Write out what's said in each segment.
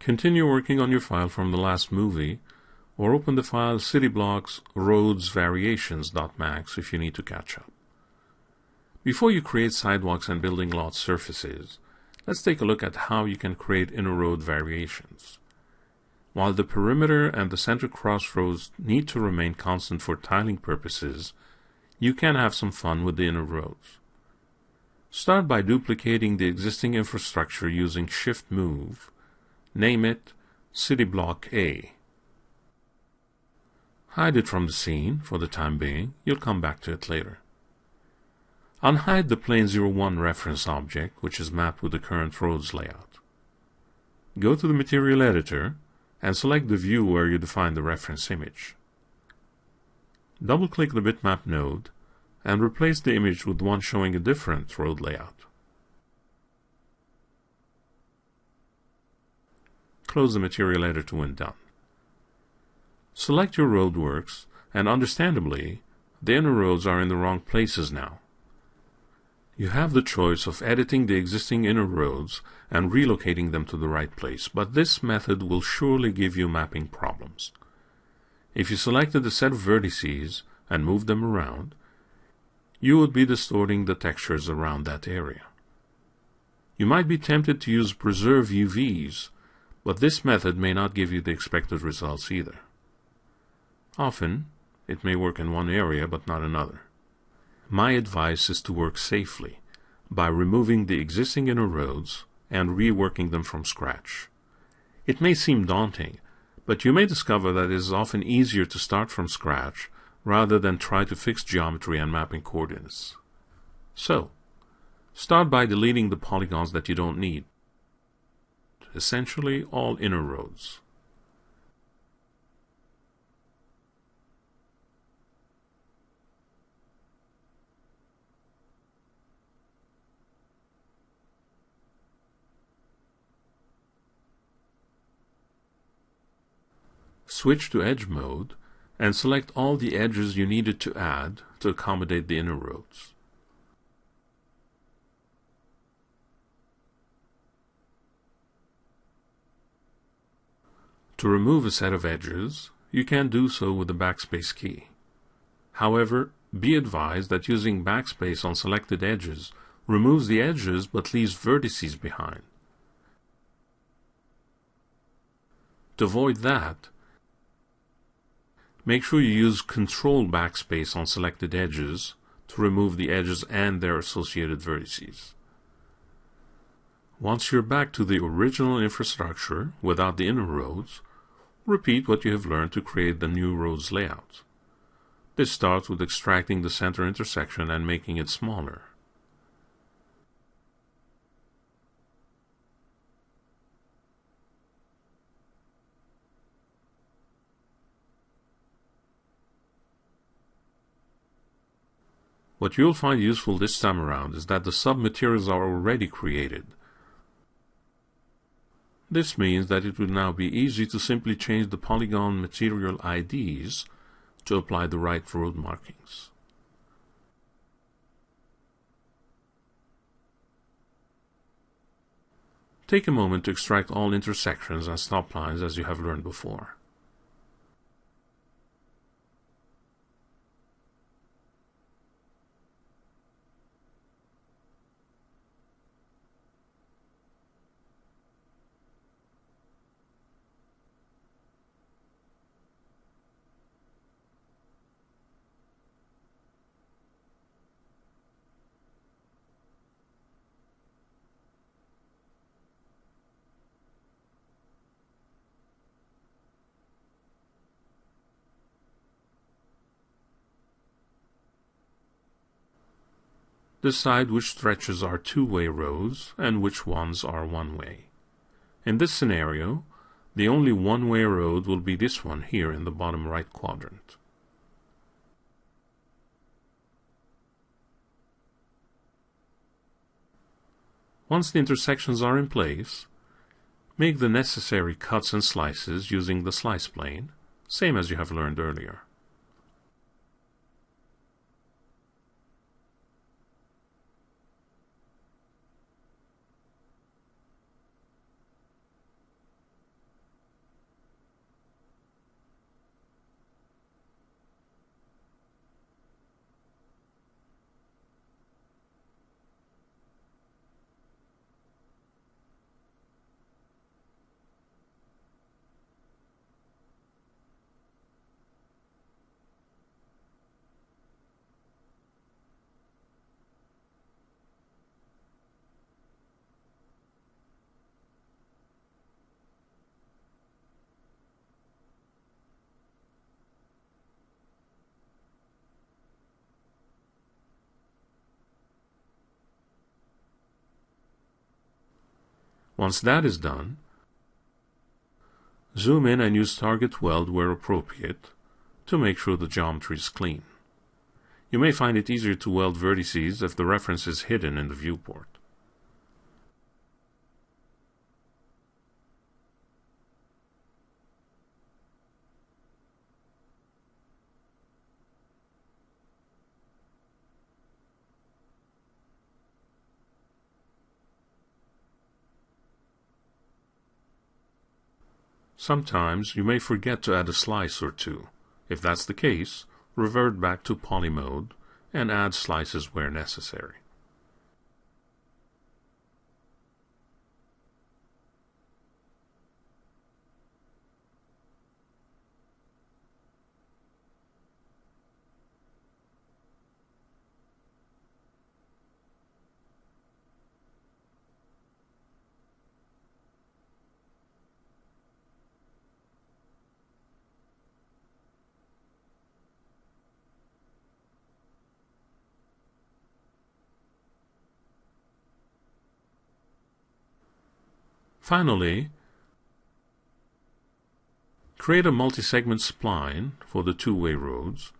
Continue working on your file from the last movie, or open the file cityblocks roads variations.max if you need to catch up. Before you create sidewalks and building lot surfaces, let's take a look at how you can create inner road variations. While the perimeter and the center crossroads need to remain constant for tiling purposes, you can have some fun with the inner roads. Start by duplicating the existing infrastructure using Shift-Move. Name it City Block A. Hide it from the scene for the time being. You'll come back to it later. Unhide the Plane 01 reference object, which is mapped with the current roads layout. Go to the Material Editor and select the view where you define the reference image. Double-click the bitmap node and replace the image with one showing a different road layout. Close the Material Editor when done. Select your roadworks, and understandably, the inner roads are in the wrong places now. You have the choice of editing the existing inner roads and relocating them to the right place, but this method will surely give you mapping problems. If you selected a set of vertices and moved them around, you would be distorting the textures around that area. You might be tempted to use Preserve UVs, but this method may not give you the expected results either. Often, it may work in one area but not another. My advice is to work safely by removing the existing inner roads and reworking them from scratch. It may seem daunting, but you may discover that it is often easier to start from scratch rather than try to fix geometry and mapping coordinates. So, start by deleting the polygons that you don't need. Essentially, all inner roads. Switch to Edge mode and select all the edges you needed to add to accommodate the inner roads. To remove a set of edges, you can do so with the backspace key. However, be advised that using backspace on selected edges removes the edges but leaves vertices behind. To avoid that, make sure you use Control Backspace on selected edges to remove the edges and their associated vertices. Once you're back to the original infrastructure without the inner roads, repeat what you have learned to create the new roads layout. This starts with extracting the center intersection and making it smaller. What you'll find useful this time around is that the submaterials are already created. This means that it would now be easy to simply change the polygon material IDs to apply the right road markings. Take a moment to extract all intersections and stop lines as you have learned before. Decide which stretches are two-way roads and which ones are one-way. In this scenario, the only one-way road will be this one here in the bottom right quadrant. Once the intersections are in place, make the necessary cuts and slices using the slice plane, same as you have learned earlier. Once that is done, zoom in and use target weld where appropriate to make sure the geometry is clean. You may find it easier to weld vertices if the reference is hidden in the viewport. Sometimes you may forget to add a slice or two. If that's the case, revert back to poly mode and add slices where necessary. Finally, create a multi-segment spline for the two-way roads.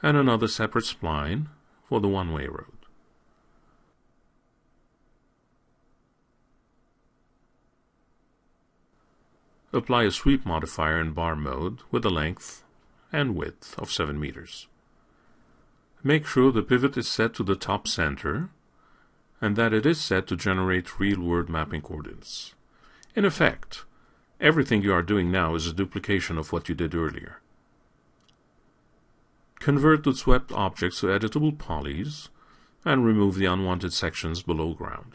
And another separate spline for the one-way road. Apply a sweep modifier in bar mode with a length and width of 7 meters. Make sure the pivot is set to the top center and that it is set to generate real world mapping coordinates. In effect, everything you are doing now is a duplication of what you did earlier. Convert the swept objects to editable polys and remove the unwanted sections below ground.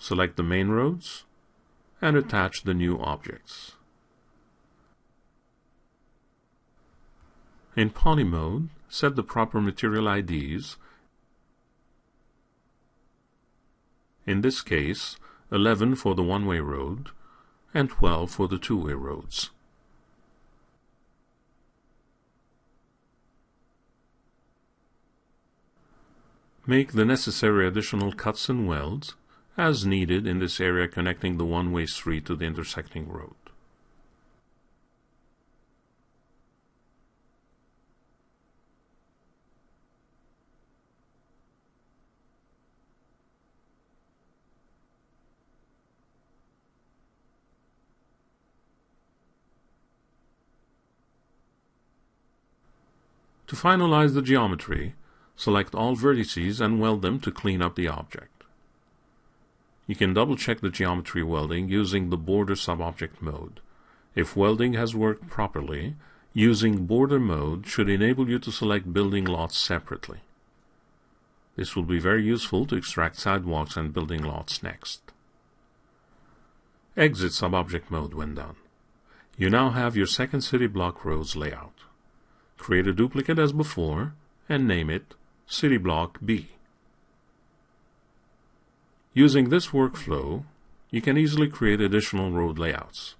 Select the main roads and attach the new objects. In poly mode, set the proper material IDs. In this case, 11 for the one-way road and 12 for the two-way roads. Make the necessary additional cuts and welds as needed in this area connecting the one-way street to the intersecting road. To finalize the geometry, select all vertices and weld them to clean up the object. You can double-check the geometry welding using the border subobject mode. If welding has worked properly, using border mode should enable you to select building lots separately. This will be very useful to extract sidewalks and building lots next. Exit subobject mode when done. You now have your second city block roads layout. Create a duplicate as before and name it City Block B. Using this workflow, you can easily create additional road layouts.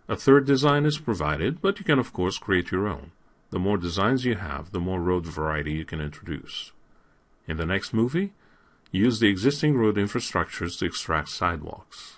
A third design is provided, but you can of course create your own. The more designs you have, the more road variety you can introduce. In the next movie, use the existing road infrastructures to extract sidewalks.